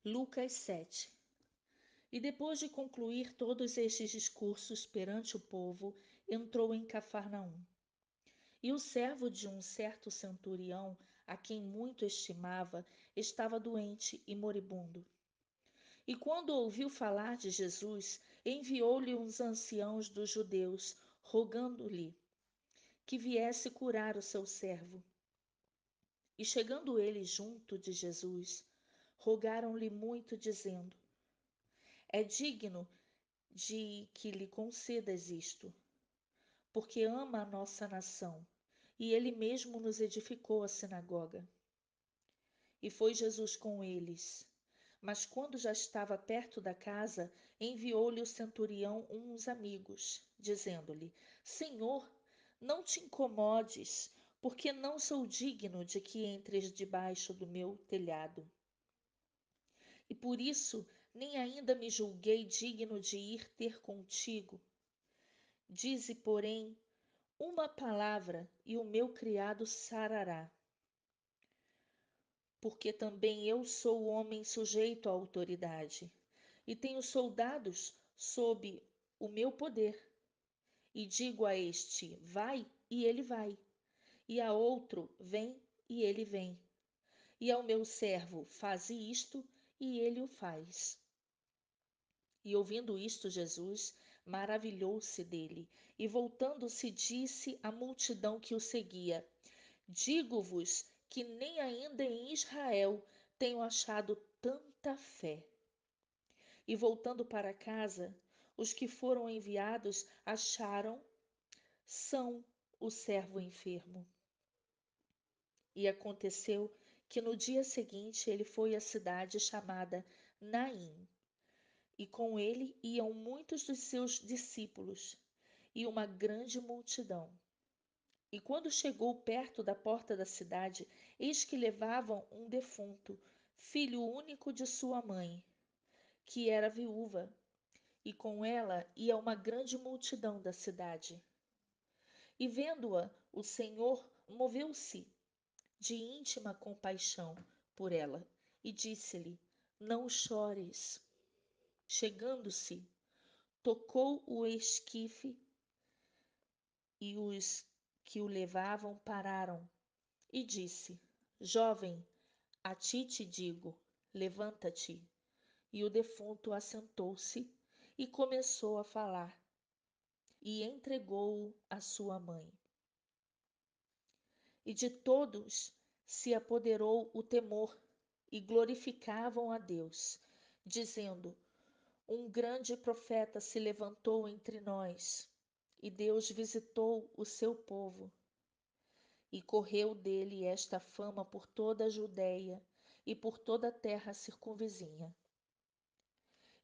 Lucas 7. E depois de concluir todos estes discursos perante o povo, entrou em Cafarnaum. E o servo de um certo centurião, a quem muito estimava, estava doente e moribundo. E quando ouviu falar de Jesus, enviou-lhe uns anciãos dos judeus, rogando-lhe que viesse curar o seu servo. E chegando eles junto de Jesus, rogaram-lhe muito, dizendo: É digno de que lhe concedas isto, porque ama a nossa nação, e ele mesmo nos edificou a sinagoga. E foi Jesus com eles. Mas quando já estava perto da casa, enviou-lhe o centurião uns amigos, dizendo-lhe: Senhor, não te incomodes, porque não sou digno de que entres debaixo do meu telhado. E por isso nem ainda me julguei digno de ir ter contigo. Dize, porém, uma palavra, e o meu criado sarará. Porque também eu sou homem sujeito à autoridade, e tenho soldados sob o meu poder. E digo a este: vai, e ele vai. E a outro: vem, e ele vem. E ao meu servo: faze isto, e ele o faz. E ouvindo isto, Jesus maravilhou-se dele, e voltando-se disse à multidão que o seguia: Digo-vos que nem ainda em Israel tenho achado tanta fé. E voltando para casa, os que foram enviados acharam são o servo enfermo. E aconteceu que no dia seguinte ele foi à cidade chamada Naim, e com ele iam muitos dos seus discípulos e uma grande multidão. E quando chegou perto da porta da cidade, eis que levavam um defunto, filho único de sua mãe, que era viúva, e com ela ia uma grande multidão da cidade. E vendo-a, o Senhor moveu-se de íntima compaixão por ela e disse-lhe: Não chores. Chegando-se, tocou o esquife e os que o levavam pararam e disse: Jovem, a ti te digo, levanta-te. E o defunto assentou-se e começou a falar, e entregou-o à sua mãe. E de todos se apoderou o temor, e glorificavam a Deus, dizendo: Um grande profeta se levantou entre nós, e Deus visitou o seu povo. E correu dele esta fama por toda a Judéia e por toda a terra circunvizinha.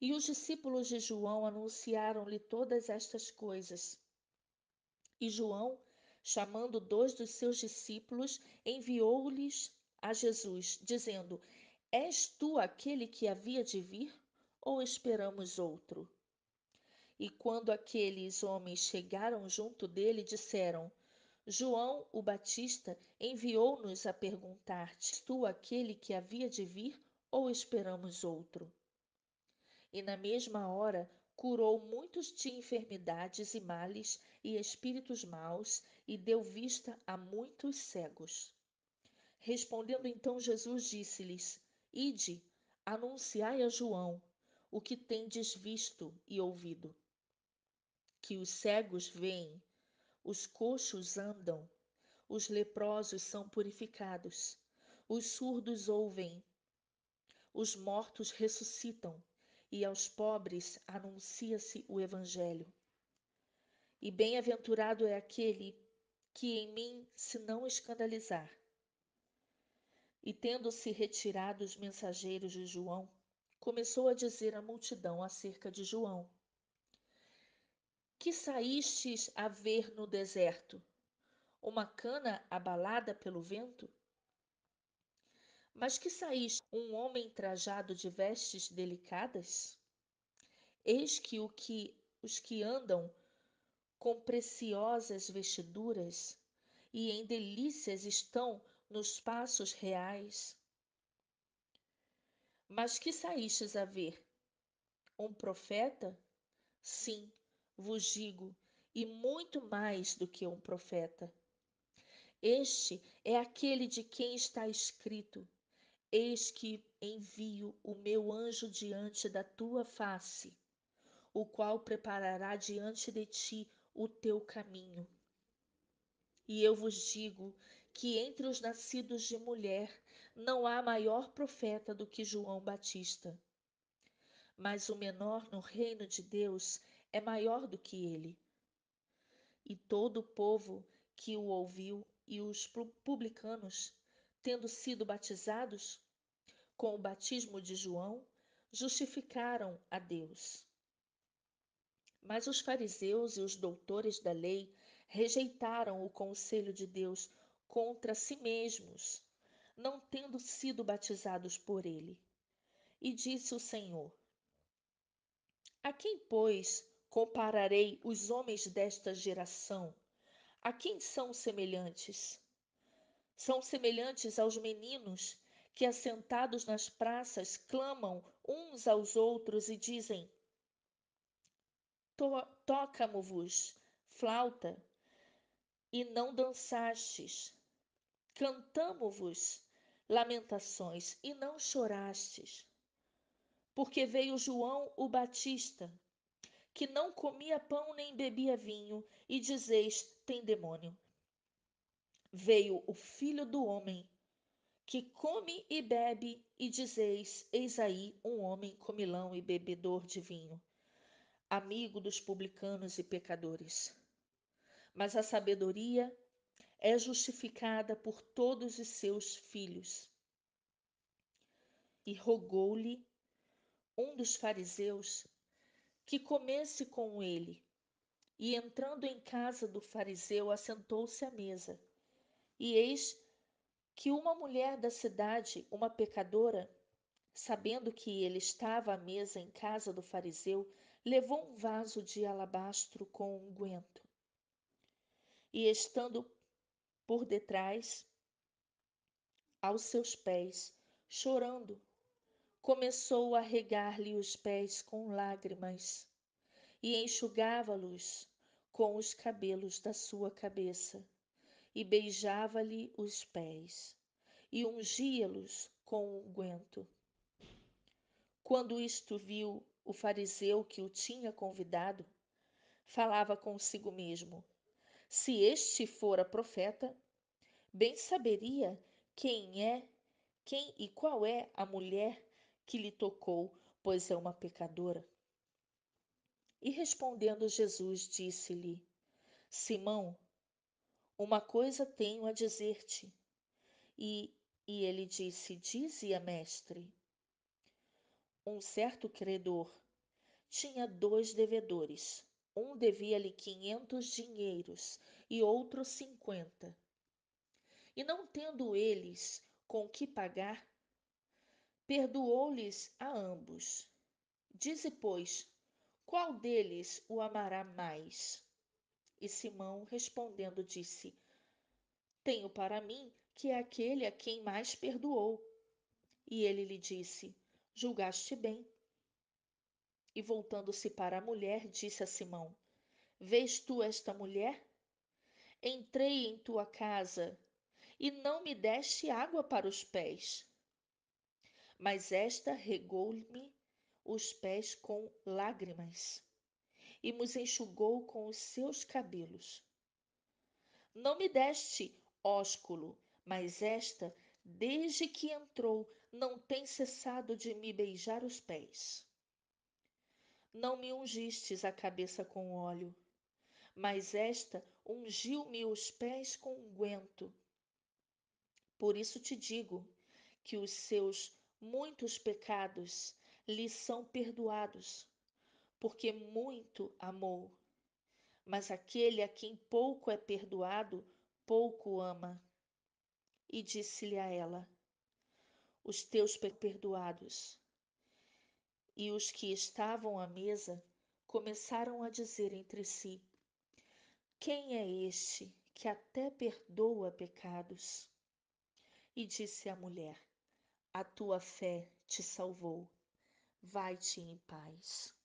E os discípulos de João anunciaram-lhe todas estas coisas. E João, chamando 2 dos seus discípulos, enviou-lhes a Jesus, dizendo: És tu aquele que havia de vir, ou esperamos outro? E quando aqueles homens chegaram junto dele, disseram: João, o Batista, enviou-nos a perguntar-te: És tu aquele que havia de vir, ou esperamos outro? E na mesma hora curou muitos de enfermidades e males e espíritos maus, e deu vista a muitos cegos. Respondendo então Jesus disse-lhes: Ide, anunciai a João o que tendes visto e ouvido: que os cegos veem, os coxos andam, os leprosos são purificados, os surdos ouvem, os mortos ressuscitam, e aos pobres anuncia-se o Evangelho. E bem-aventurado é aquele que em mim se não escandalizar. E tendo-se retirado os mensageiros de João, começou a dizer à multidão acerca de João: Que saístes a ver no deserto? Uma cana abalada pelo vento? Mas que saíste um homem trajado de vestes delicadas? Eis que os que andam com preciosas vestiduras e em delícias estão nos passos reais. Mas que saístes a ver? Um profeta? Sim, vos digo, e muito mais do que um profeta. Este é aquele de quem está escrito: Eis que envio o meu anjo diante da tua face, o qual preparará diante de ti o teu caminho. E eu vos digo que entre os nascidos de mulher não há maior profeta do que João Batista. Mas o menor no reino de Deus é maior do que ele. E todo o povo que o ouviu e os publicanos, tendo sido batizados com o batismo de João, justificaram a Deus. Mas os fariseus e os doutores da lei rejeitaram o conselho de Deus contra si mesmos, não tendo sido batizados por ele. E disse o Senhor: A quem, pois, compararei os homens desta geração? A quem são semelhantes? São semelhantes aos meninos que, assentados nas praças, clamam uns aos outros e dizem: Toca-mo-vos, flauta, e não dançastes. Cantamo-vos lamentações, e não chorastes. Porque veio João o Batista, que não comia pão nem bebia vinho, e dizeis: tem demônio. Veio o Filho do Homem, que come e bebe, e dizeis: eis aí um homem comilão e bebedor de vinho, amigo dos publicanos e pecadores. Mas a sabedoria é justificada por todos os seus filhos. E rogou-lhe um dos fariseus que comesse com ele. E entrando em casa do fariseu, assentou-se à mesa. E eis que uma mulher da cidade, uma pecadora, sabendo que ele estava à mesa em casa do fariseu, levou um vaso de alabastro com unguento. E estando por detrás, aos seus pés, chorando, começou a regar-lhe os pés com lágrimas e enxugava-los com os cabelos da sua cabeça e beijava-lhe os pés e ungia-los com unguento. Quando isto viu o fariseu que o tinha convidado, falava consigo mesmo: se este fora profeta, bem saberia quem e qual é a mulher que lhe tocou, pois é uma pecadora. E respondendo Jesus, disse-lhe: Simão, uma coisa tenho a dizer-te. E, e ele disse: dize-a, mestre. Um certo credor tinha 2 devedores. Um devia-lhe 500 dinheiros e outro 50. E não tendo eles com que pagar, perdoou-lhes a ambos. Dize, pois, qual deles o amará mais? E Simão, respondendo, disse: tenho para mim que é aquele a quem mais perdoou. E ele lhe disse: julgaste bem. E voltando-se para a mulher, disse a Simão: vês tu esta mulher? Entrei em tua casa e não me deste água para os pés, mas esta regou-me os pés com lágrimas e nos enxugou com os seus cabelos. Não me deste ósculo, mas esta, desde que entrou, não tem cessado de me beijar os pés. Não me ungistes a cabeça com óleo, mas esta ungiu-me os pés com unguento. Por isso te digo que os seus muitos pecados lhe são perdoados, porque muito amou. Mas aquele a quem pouco é perdoado, pouco ama. E disse-lhe a ela: os teus perdoados. E os que estavam à mesa começaram a dizer entre si: quem é este que até perdoa pecados? E disse a mulher: a tua fé te salvou. Vai-te em paz.